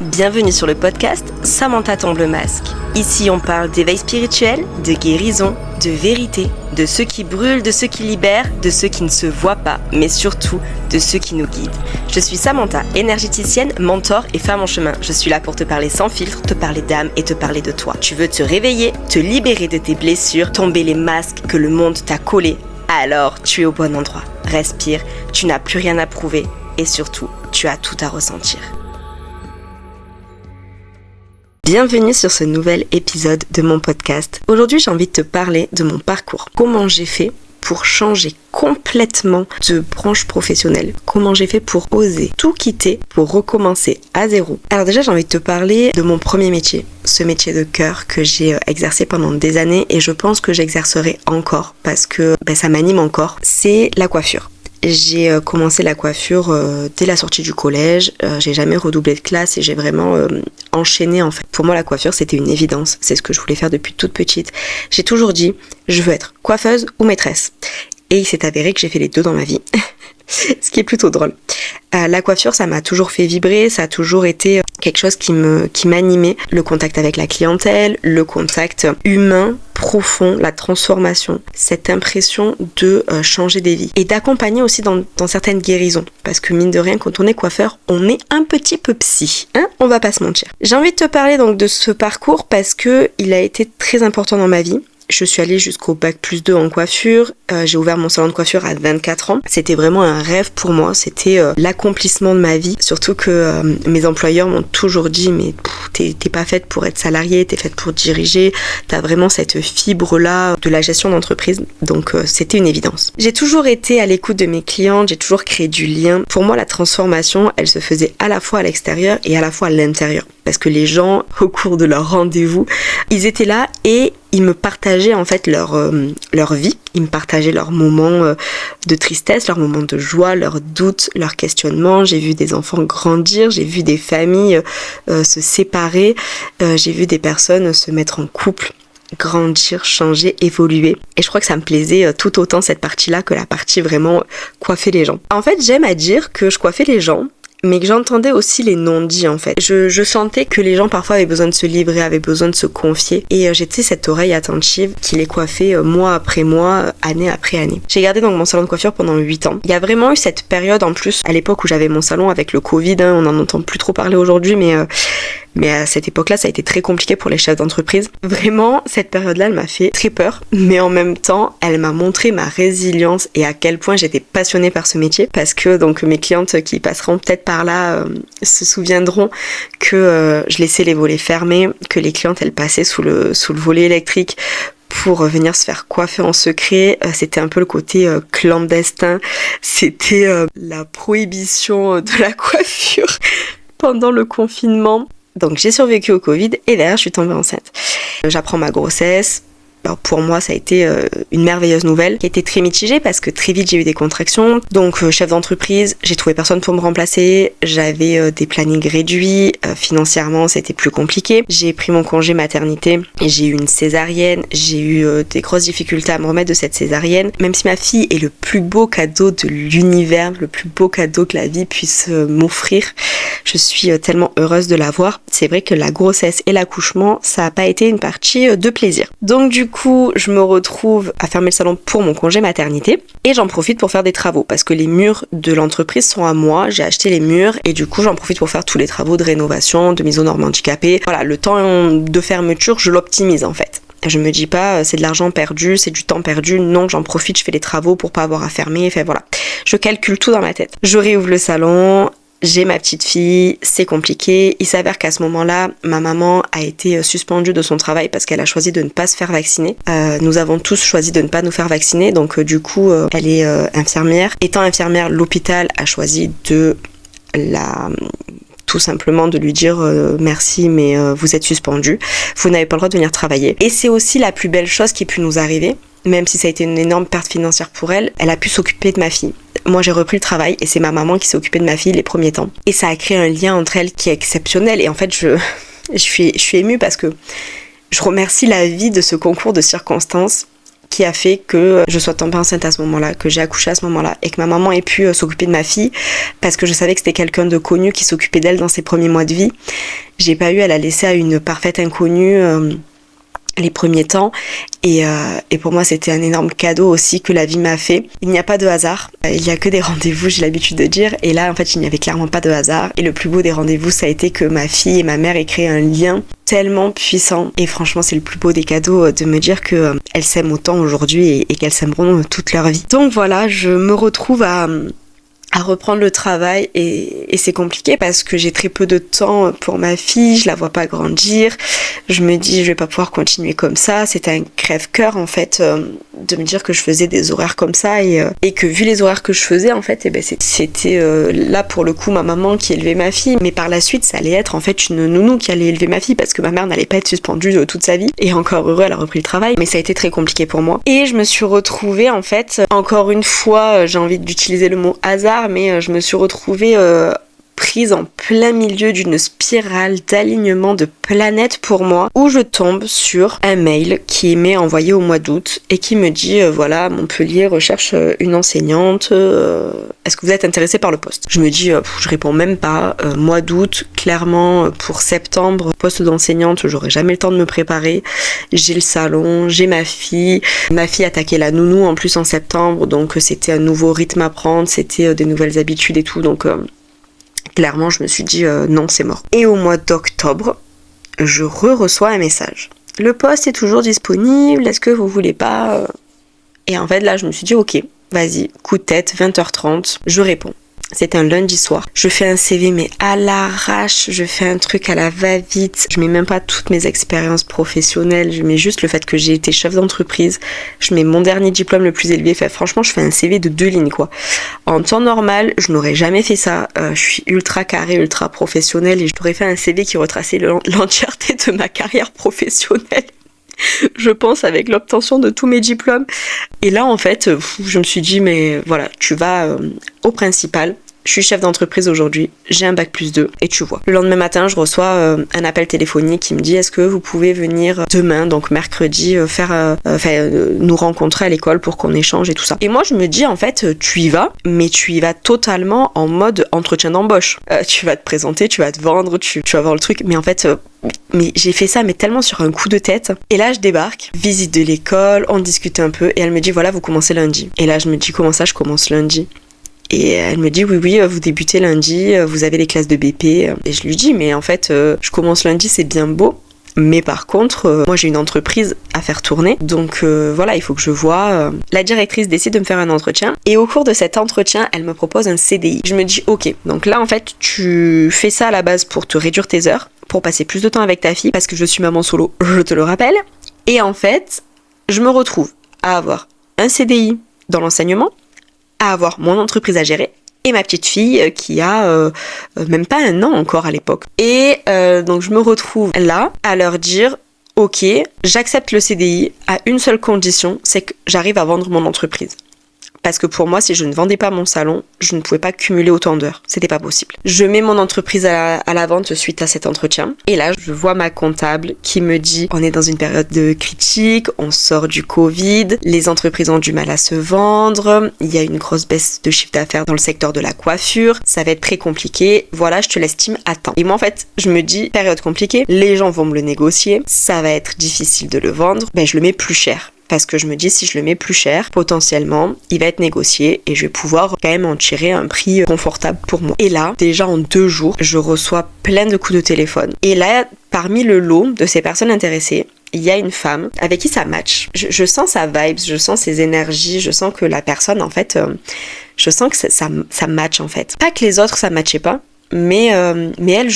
Bienvenue sur le podcast Samantha tombe le masque. Ici on parle d'éveil spirituel, de guérison, de vérité, de ceux qui brûlent, de ceux qui libèrent, de ceux qui ne se voient pas, mais surtout de ceux qui nous guident. Je suis Samantha, énergéticienne, mentor et femme en chemin. Je suis là pour te parler sans filtre, te parler d'âme et te parler de toi. Tu veux te réveiller, te libérer de tes blessures, tomber les masques que le monde t'a collés. Alors tu es au bon endroit. Respire, tu n'as plus rien à prouver et surtout, tu as tout à ressentir. Bienvenue sur ce nouvel épisode de mon podcast. Aujourd'hui, j'ai envie de te parler de mon parcours. Comment j'ai fait pour changer complètement de branche professionnelle. Comment j'ai fait pour oser tout quitter pour recommencer à zéro. Alors déjà, j'ai envie de te parler de mon premier métier. Ce métier de cœur que j'ai exercé pendant des années et je pense que j'exercerai encore parce que ça m'anime encore. C'est la coiffure. J'ai commencé la coiffure dès la sortie du collège, j'ai jamais redoublé de classe et j'ai vraiment enchaîné en fait. Pour moi la coiffure c'était une évidence, c'est ce que je voulais faire depuis toute petite. J'ai toujours dit je veux être coiffeuse ou maîtresse et il s'est avéré que j'ai fait les deux dans ma vie, ce qui est plutôt drôle. La coiffure ça m'a toujours fait vibrer, ça a toujours été quelque chose qui m'animait. Le contact avec la clientèle, le contact humain, profond, la transformation, cette impression de changer des vies et d'accompagner aussi dans certaines guérisons parce que mine de rien quand on est coiffeur on est un petit peu psy, hein, on va pas se mentir. J'ai envie de te parler donc de ce parcours parce que il a été très important dans ma vie. Je suis allée jusqu'au bac+2 en coiffure, j'ai ouvert mon salon de coiffure à 24 ans. C'était vraiment un rêve pour moi, c'était l'accomplissement de ma vie. Surtout que mes employeurs m'ont toujours dit mais t'es pas faite pour être salariée, t'es faite pour diriger, t'as vraiment cette fibre-là de la gestion d'entreprise. Donc c'était une évidence. J'ai toujours été à l'écoute de mes clientes, j'ai toujours créé du lien. Pour moi la transformation, elle se faisait à la fois à l'extérieur et à la fois à l'intérieur. Parce que les gens, au cours de leur rendez-vous, ils étaient là et ils me partageaient en fait leur vie, ils me partageaient leurs moments de tristesse, leurs moments de joie, leurs doutes, leurs questionnements. J'ai vu des enfants grandir, j'ai vu des familles se séparer, j'ai vu des personnes se mettre en couple, grandir, changer, évoluer. Et je crois que ça me plaisait tout autant cette partie-là que la partie vraiment coiffer les gens. En fait, j'aime à dire que je coiffais les gens, mais que j'entendais aussi les non-dits en fait. Je sentais que les gens parfois avaient besoin de se livrer, avaient besoin de se confier et j'étais cette oreille attentive qui les coiffait mois après mois, année après année. J'ai gardé donc mon salon de coiffure pendant 8 ans. Il y a vraiment eu cette période en plus, à l'époque où j'avais mon salon avec le Covid, on n'en entend plus trop parler aujourd'hui mais à cette époque-là, ça a été très compliqué pour les chefs d'entreprise. Vraiment, cette période-là, elle m'a fait très peur, mais en même temps, elle m'a montré ma résilience et à quel point j'étais passionnée par ce métier. Parce que donc mes clientes qui passeront peut-être par là se souviendront que je laissais les volets fermés, que les clientes elles passaient sous le volet électrique pour venir se faire coiffer en secret. C'était un peu le côté clandestin. C'était la prohibition de la coiffure pendant le confinement. Donc j'ai survécu au Covid et derrière je suis tombée enceinte. J'apprends ma grossesse. Alors pour moi ça a été une merveilleuse nouvelle qui a été très mitigée parce que très vite j'ai eu des contractions. Donc chef d'entreprise, j'ai trouvé personne pour me remplacer. J'avais des plannings réduits. Financièrement c'était plus compliqué. J'ai pris mon congé maternité et j'ai eu une césarienne. J'ai eu des grosses difficultés à me remettre de cette césarienne. Même si ma fille est le plus beau cadeau de l'univers, le plus beau cadeau que la vie puisse m'offrir, je suis tellement heureuse de l'avoir. C'est vrai que la grossesse et l'accouchement, ça n'a pas été une partie de plaisir. Donc du coup, je me retrouve à fermer le salon pour mon congé maternité et j'en profite pour faire des travaux parce que les murs de l'entreprise sont à moi. J'ai acheté les murs et du coup, j'en profite pour faire tous les travaux de rénovation, de mise aux normes handicapées. Voilà, le temps de fermeture, je l'optimise en fait. Je me dis pas c'est de l'argent perdu, c'est du temps perdu. Non, j'en profite, je fais les travaux pour pas avoir à fermer. Enfin voilà, je calcule tout dans ma tête. Je réouvre le salon. J'ai ma petite fille, c'est compliqué. Il s'avère qu'à ce moment-là, ma maman a été suspendue de son travail parce qu'elle a choisi de ne pas se faire vacciner. Nous avons tous choisi de ne pas nous faire vacciner, donc du coup, elle est infirmière. Étant infirmière, l'hôpital a choisi tout simplement de lui dire merci mais vous êtes suspendue, vous n'avez pas le droit de venir travailler. Et c'est aussi la plus belle chose qui ait pu nous arriver, même si ça a été une énorme perte financière pour elle, elle a pu s'occuper de ma fille. Moi j'ai repris le travail et c'est ma maman qui s'est occupée de ma fille les premiers temps. Et ça a créé un lien entre elles qui est exceptionnel et en fait je suis émue parce que je remercie la vie de ce concours de circonstances qui a fait que je sois tombée enceinte à ce moment-là, que j'ai accouché à ce moment-là et que ma maman ait pu s'occuper de ma fille parce que je savais que c'était quelqu'un de connu qui s'occupait d'elle dans ses premiers mois de vie. J'ai pas eu à la laisser à une parfaite inconnue les premiers temps et pour moi c'était un énorme cadeau aussi que la vie m'a fait. Il n'y a pas de hasard, il n'y a que des rendez-vous, j'ai l'habitude de dire, et là en fait il n'y avait clairement pas de hasard, et le plus beau des rendez-vous ça a été que ma fille et ma mère aient créé un lien tellement puissant, et franchement c'est le plus beau des cadeaux de me dire que elles s'aiment autant aujourd'hui et qu'elles s'aimeront toute leur vie. Donc voilà, je me retrouve à reprendre le travail et c'est compliqué parce que j'ai très peu de temps pour ma fille, je la vois pas grandir, je me dis je vais pas pouvoir continuer comme ça, c'était un crève-cœur en fait de me dire que je faisais des horaires comme ça et que vu les horaires que je faisais en fait c'était là pour le coup ma maman qui élevait ma fille, mais par la suite ça allait être en fait une nounou qui allait élever ma fille parce que ma mère n'allait pas être suspendue toute sa vie, et encore heureux elle a repris le travail, mais ça a été très compliqué pour moi et je me suis retrouvée en fait, encore une fois j'ai envie d'utiliser le mot hasard, mais je me suis retrouvée prise en plein milieu d'une spirale d'alignement de planètes pour moi, où je tombe sur un mail qui m'est envoyé au mois d'août et qui me dit voilà, Montpellier recherche une enseignante, est-ce que vous êtes intéressé par le poste? Je me dis je réponds même pas, mois d'août, clairement pour septembre, poste d'enseignante, j'aurai jamais le temps de me préparer, j'ai le salon, j'ai ma fille attaquait la nounou en plus en septembre, donc c'était un nouveau rythme à prendre, c'était des nouvelles habitudes et tout, donc clairement, je me suis dit non, c'est mort. Et au mois d'octobre, je reçois un message. Le poste est toujours disponible, est-ce que vous voulez pas Et en fait, là, je me suis dit ok, vas-y, coup de tête, 20h30, je réponds. C'était un lundi soir. Je fais un CV mais à l'arrache, je fais un truc à la va-vite. Je mets même pas toutes mes expériences professionnelles, je mets juste le fait que j'ai été chef d'entreprise. Je mets mon dernier diplôme le plus élevé. Enfin, franchement, je fais un CV de 2 lignes quoi. En temps normal, je n'aurais jamais fait ça. Je suis ultra carré, ultra professionnelle et je t'aurais fait un CV qui retraçait l'entièreté de ma carrière professionnelle. Je pense avec l'obtention de tous mes diplômes. Et là en fait je me suis dit mais voilà, tu vas au principal, je suis chef d'entreprise aujourd'hui, j'ai un bac+2 et tu vois. Le lendemain matin je reçois un appel téléphonique qui me dit est-ce que vous pouvez venir demain, donc mercredi, nous rencontrer à l'école pour qu'on échange et tout ça. Et moi je me dis en fait tu y vas, mais tu y vas totalement en mode entretien d'embauche. Tu vas te présenter, tu vas te vendre, tu vas voir le truc, mais en fait mais j'ai fait ça mais tellement sur un coup de tête. Et là je débarque, visite de l'école, on discute un peu et elle me dit voilà vous commencez lundi. Et là je me dis comment ça je commence lundi? Et elle me dit oui vous débutez lundi, vous avez les classes de BP. Et je lui dis mais en fait je commence lundi, c'est bien beau, mais par contre moi j'ai une entreprise à faire tourner, donc voilà, il faut que je vois. La directrice décide de me faire un entretien et au cours de cet entretien elle me propose un CDI. Je me dis ok, donc là en fait tu fais ça à la base pour te réduire tes heures, pour passer plus de temps avec ta fille, parce que je suis maman solo, je te le rappelle. Et en fait, je me retrouve à avoir un CDI dans l'enseignement, à avoir mon entreprise à gérer, et ma petite fille qui a même pas 1 an encore à l'époque. Et donc je me retrouve là à leur dire ok, j'accepte le CDI à une seule condition, c'est que j'arrive à vendre mon entreprise. Parce que pour moi, si je ne vendais pas mon salon, je ne pouvais pas cumuler autant d'heures. C'était pas possible. Je mets mon entreprise à la vente suite à cet entretien. Et là, je vois ma comptable qui me dit on est dans une période de critique, on sort du Covid, les entreprises ont du mal à se vendre, il y a une grosse baisse de chiffre d'affaires dans le secteur de la coiffure, ça va être très compliqué, voilà, je te l'estime à temps. Et moi, en fait, je me dis période compliquée, les gens vont me le négocier, ça va être difficile de le vendre, ben je le mets plus cher. Parce que je me dis, si je le mets plus cher, potentiellement, il va être négocié et je vais pouvoir quand même en tirer un prix confortable pour moi. Et là, déjà en 2 jours, je reçois plein de coups de téléphone. Et là, parmi le lot de ces personnes intéressées, il y a une femme avec qui ça match. Je sens sa vibe, je sens ses énergies, je sens que la personne, en fait, je sens que ça match, en fait. Pas que les autres, ça matchait pas, mais elle,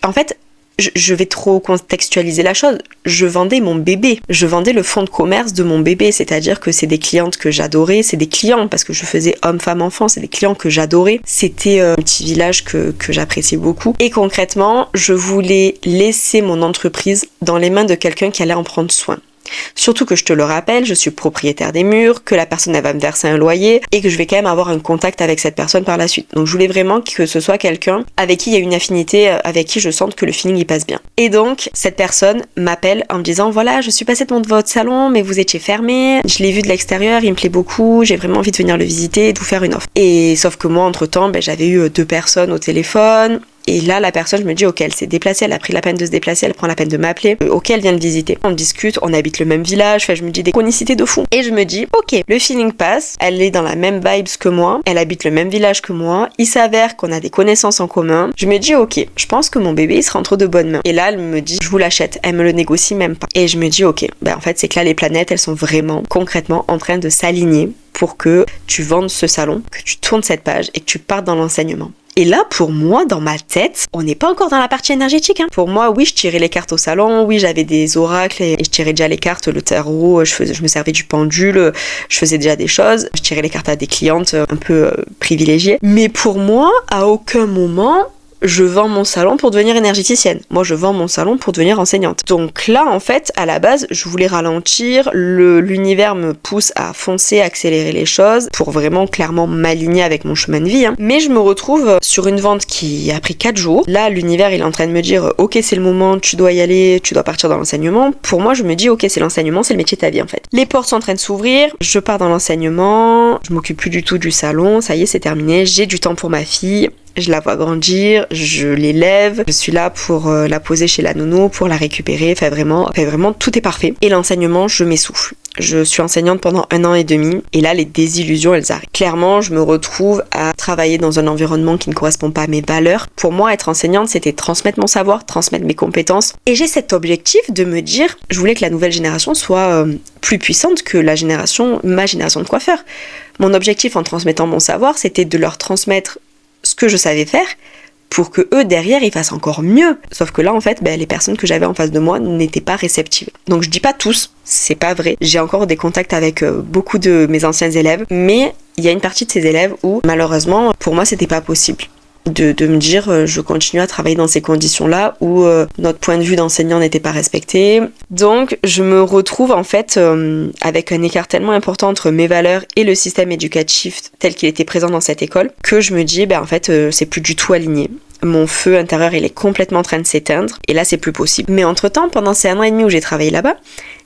en fait, je vais trop contextualiser la chose. Je vendais mon bébé. Je vendais le fonds de commerce de mon bébé. C'est-à-dire que c'est des clientes que j'adorais. C'est des clients parce que je faisais homme, femme, enfant. C'est des clients que j'adorais. C'était un petit village que j'appréciais beaucoup. Et concrètement, je voulais laisser mon entreprise dans les mains de quelqu'un qui allait en prendre soin. Surtout que je te le rappelle, je suis propriétaire des murs, que la personne elle va me verser un loyer et que je vais quand même avoir un contact avec cette personne par la suite. Donc je voulais vraiment que ce soit quelqu'un avec qui il y a une affinité, avec qui je sente que le feeling il passe bien. Et donc cette personne m'appelle en me disant voilà, je suis passée devant votre salon mais vous étiez fermé, je l'ai vu de l'extérieur, il me plaît beaucoup, j'ai vraiment envie de venir le visiter et de vous faire une offre. Et sauf que moi entre temps j'avais eu 2 personnes au téléphone. Et là, la personne, je me dis, ok, elle s'est déplacée, elle a pris la peine de se déplacer, elle prend la peine de m'appeler, ok, elle vient le visiter. On discute, on habite le même village, enfin, je me dis des chronicités de fou. Et je me dis, ok, le feeling passe, elle est dans la même vibes que moi, elle habite le même village que moi, il s'avère qu'on a des connaissances en commun. Je me dis, ok, je pense que mon bébé, il sera entre de bonnes mains. Et là, elle me dit, je vous l'achète, elle me le négocie même pas. Et je me dis, ok, en fait, c'est que là, les planètes, elles sont vraiment, concrètement, en train de s'aligner pour que tu vendes ce salon, que tu tournes cette page et que tu partes dans l'enseignement. Et là, pour moi, dans ma tête, on n'est pas encore dans la partie énergétique. Pour moi, oui, je tirais les cartes au salon, oui, j'avais des oracles et je tirais déjà les cartes, le tarot, je me servais du pendule, je faisais déjà des choses, je tirais les cartes à des clientes un peu privilégiées. Mais pour moi, à aucun moment, je vends mon salon pour devenir énergéticienne. Moi, je vends mon salon pour devenir enseignante. Donc là, en fait, à la base, je voulais ralentir. L'univers me pousse à foncer, accélérer les choses pour vraiment clairement m'aligner avec mon chemin de vie. Mais je me retrouve sur une vente qui a pris 4 jours. Là, l'univers, il est en train de me dire « Ok, c'est le moment, tu dois y aller, tu dois partir dans l'enseignement. » Pour moi, je me dis « Ok, c'est l'enseignement, c'est le métier de ta vie, en fait. » Les portes sont en train de s'ouvrir, je pars dans l'enseignement, je m'occupe plus du tout du salon, ça y est, c'est terminé, j'ai du temps pour ma fille. Je la vois grandir, je l'élève, je suis là pour la poser chez la nounou, pour la récupérer, enfin vraiment tout est parfait. Et l'enseignement, je m'essouffle. Je suis enseignante pendant 1 an et demi et là les désillusions elles arrivent. Clairement je me retrouve à travailler dans un environnement qui ne correspond pas à mes valeurs. Pour moi être enseignante c'était transmettre mon savoir, transmettre mes compétences et j'ai cet objectif de me dire je voulais que la nouvelle génération soit plus puissante que ma génération de coiffeurs. Mon objectif en transmettant mon savoir c'était de leur transmettre ce que je savais faire pour que eux derrière ils fassent encore mieux. Sauf que là en fait les personnes que j'avais en face de moi n'étaient pas réceptives. Donc je dis pas tous, c'est pas vrai. J'ai encore des contacts avec beaucoup de mes anciens élèves, mais il y a une partie de ces élèves où malheureusement pour moi c'était pas possible. De me dire je continue à travailler dans ces conditions-là où notre point de vue d'enseignant n'était pas respecté. Donc je me retrouve en fait avec un écart tellement important entre mes valeurs et le système éducatif tel qu'il était présent dans cette école que je me dis en fait c'est plus du tout aligné. Mon feu intérieur il est complètement en train de s'éteindre et là c'est plus possible. Mais entre temps pendant ces 1 an et demi où j'ai travaillé là-bas,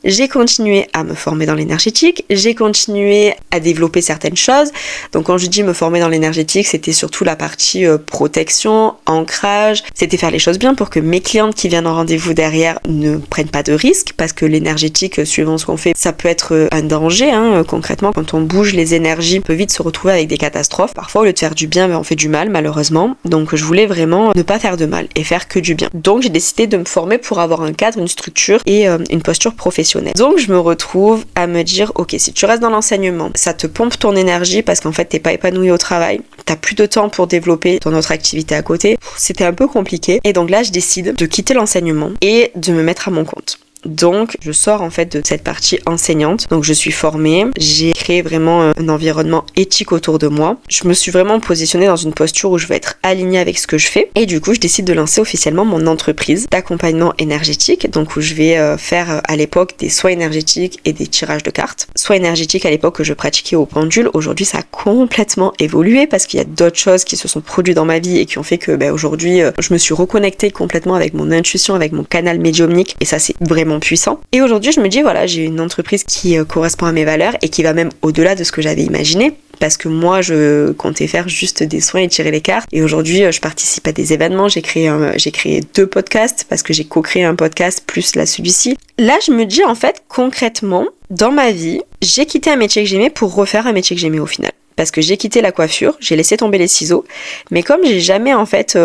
j'ai continué à me former dans l'énergétique, j'ai continué à développer certaines choses. Donc quand je dis me former dans l'énergétique, c'était surtout la partie protection, ancrage, c'était faire les choses bien pour que mes clientes qui viennent en rendez-vous derrière ne prennent pas de risques parce que l'énergétique, suivant ce qu'on fait, ça peut être un danger. Concrètement, quand on bouge les énergies, on peut vite se retrouver avec des catastrophes. Parfois, au lieu de faire du bien, on fait du mal malheureusement. Donc je voulais vraiment ne pas faire de mal et faire que du bien. Donc j'ai décidé de me former pour avoir un cadre, une structure et une posture professionnelle. Donc je me retrouve à me dire ok, si tu restes dans l'enseignement, ça te pompe ton énergie parce qu'en fait t'es pas épanoui au travail, t'as plus de temps pour développer ton autre activité à côté, c'était un peu compliqué et donc là je décide de quitter l'enseignement et de me mettre à mon compte. Donc je sors en fait de cette partie enseignante, donc je suis formée, j'ai créé vraiment un environnement éthique autour de moi, je me suis vraiment positionnée dans une posture où je veux être alignée avec ce que je fais et du coup je décide de lancer officiellement mon entreprise d'accompagnement énergétique, donc où je vais faire à l'époque des soins énergétiques et des tirages de cartes. Soins énergétiques à l'époque que je pratiquais au pendule, aujourd'hui ça a complètement évolué parce qu'il y a d'autres choses qui se sont produites dans ma vie et qui ont fait que aujourd'hui je me suis reconnectée complètement avec mon intuition, avec mon canal médiumnique et ça c'est vraiment puissant. Et aujourd'hui je me dis voilà, j'ai une entreprise qui correspond à mes valeurs et qui va même au-delà de ce que j'avais imaginé parce que moi je comptais faire juste des soins et tirer les cartes et aujourd'hui je participe à des événements, j'ai créé 2 podcasts parce que j'ai co-créé un podcast plus là celui-ci. Là je me dis en fait concrètement dans ma vie j'ai quitté un métier que j'aimais pour refaire un métier que j'aimais au final parce que j'ai quitté la coiffure, j'ai laissé tomber les ciseaux mais comme j'ai jamais en fait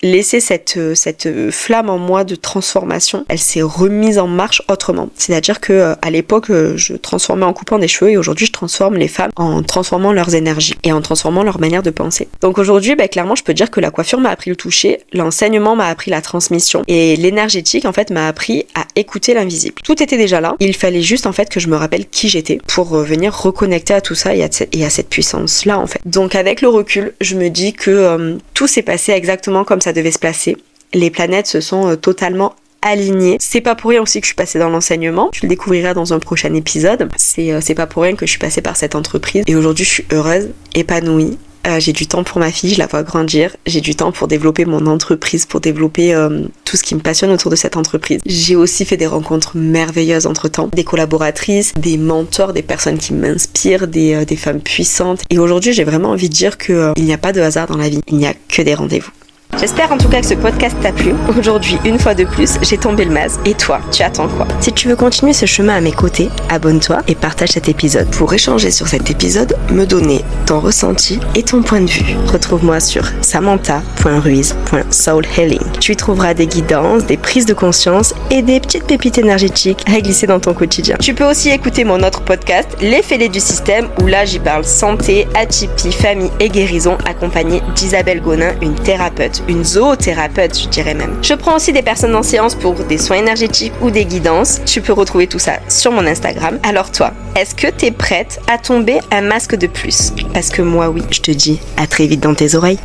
laisser cette flamme en moi de transformation, elle s'est remise en marche autrement. C'est-à-dire que à l'époque, je transformais en coupant des cheveux et aujourd'hui, je transforme les femmes en transformant leurs énergies et en transformant leur manière de penser. Donc aujourd'hui, clairement, je peux dire que la coiffure m'a appris le toucher, l'enseignement m'a appris la transmission et l'énergétique, en fait, m'a appris à écouter l'invisible. Tout était déjà là. Il fallait juste, en fait, que je me rappelle qui j'étais pour venir reconnecter à tout ça et à cette puissance-là, en fait. Donc avec le recul, je me dis que tout s'est passé exactement comme ça devait se placer. Les planètes se sont totalement alignée. C'est pas pour rien aussi que je suis passée dans l'enseignement. Tu le découvriras dans un prochain épisode. C'est pas pour rien que je suis passée par cette entreprise. Et aujourd'hui, je suis heureuse, épanouie. J'ai du temps pour ma fille, je la vois grandir. J'ai du temps pour développer mon entreprise, pour développer tout ce qui me passionne autour de cette entreprise. J'ai aussi fait des rencontres merveilleuses entre-temps. Des collaboratrices, des mentors, des personnes qui m'inspirent, des femmes puissantes. Et aujourd'hui, j'ai vraiment envie de dire qu'il n'y a pas de hasard dans la vie. Il n'y a que des rendez-vous. J'espère en tout cas que ce podcast t'a plu. Aujourd'hui, une fois de plus, j'ai tombé le masque. Et toi, tu attends quoi? Si tu veux continuer ce chemin à mes côtés, abonne-toi et partage cet épisode. Pour échanger sur cet épisode, me donner ton ressenti et ton point de vue. Retrouve-moi sur samantha.ruiz.soulhealing. Tu y trouveras des guidances, des prises de conscience et des petites pépites énergétiques à glisser dans ton quotidien. Tu peux aussi écouter mon autre podcast, Les Fêlés du Système, où là j'y parle santé, atypie, famille et guérison, accompagnée d'Isabelle Gonin, une thérapeute. Une zoothérapeute, je dirais même. Je prends aussi des personnes en séance pour des soins énergétiques ou des guidances. Tu peux retrouver tout ça sur mon Instagram. Alors toi, est-ce que t'es prête à tomber un masque de plus? Parce que moi oui, je te dis à très vite dans tes oreilles.